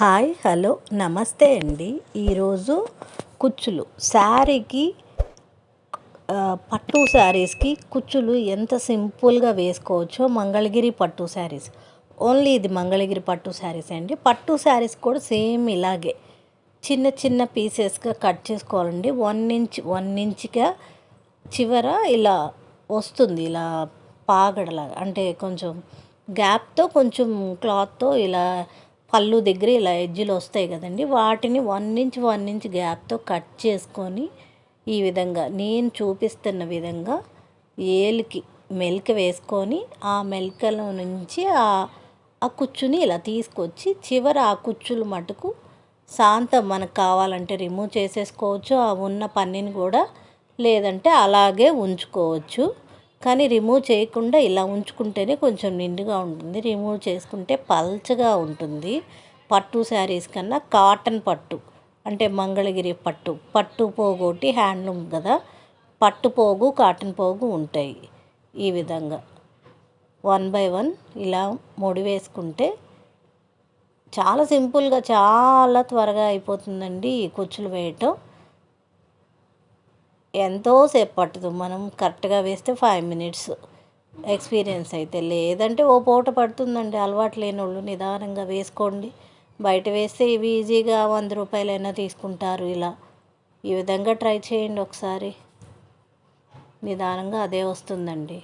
Hi hello నమస్తే అండి. ఈరోజు కుచ్చులు శారీకి పట్టు శారీస్కి కుచ్చులు ఎంత సింపుల్గా వేసుకోవచ్చో మంగళగిరి పట్టు శారీస్, ఓన్లీ ఇది మంగళగిరి పట్టు శారీస్ అండి. పట్టు శారీస్ కూడా సేమ్ ఇలాగే చిన్న చిన్న పీసెస్గా కట్ చేసుకోవాలండి. 1 ఇంచ్గా చివర ఇలా వస్తుంది, ఇలా పాగడలాగా, అంటే కొంచెం గ్యాప్తో, కొంచెం క్లాత్తో ఇలా పళ్ళు దగ్గర ఇలా ఎడ్జ్లు వస్తాయి కదండి, వాటిని 1 ఇంచ్ గ్యాప్తో కట్ చేసుకొని ఈ విధంగా నేను చూపిస్తున్న విధంగా ఏలికి మెలిక వేసుకొని ఆ మెలికలో నుంచి ఆ కుచ్చుని ఇలా తీసుకొచ్చి చివర ఆ కుచ్చులు మటుకు మనకు కావాలంటే రిమూవ్ చేసేసుకోవచ్చు. ఆ ఉన్న పన్నీని కూడా, లేదంటే అలాగే ఉంచుకోవచ్చు. కానీ రిమూవ్ చేయకుండా ఇలా ఉంచుకుంటేనే కొంచెం నిండుగా ఉంటుంది. రిమూవ్ చేసుకుంటే పల్చగా ఉంటుంది. పట్టు శారీస్ కన్నా కాటన్ పట్టు అంటే మంగళగిరి పట్టు పోగు ఒకటి హ్యాండ్లూమ్ కదా, పట్టు పోగు కాటన్ పోగు ఉంటాయి. ఈ విధంగా 1 బై 1 ఇలా ముడి వేసుకుంటే చాలా సింపుల్గా, చాలా త్వరగా అయిపోతుందండి ఈ కుచ్చులు వేయటం. ఎంతోసేపు పట్టదు, మనం కరెక్ట్గా వేస్తే 5 మినిట్స్ ఎక్స్పీరియన్స్ అయితే. లేదంటే ఓ పూట పడుతుందండి. అలవాటు లేని వాళ్ళు నిదానంగా వేసుకోండి. బయట వేస్తే ఇవి ఈజీగా 100 రూపాయలైనా తీసుకుంటారు. ఇలా ఈ విధంగా ట్రై చేయండి ఒకసారి, నిదానంగా అదే వస్తుందండి.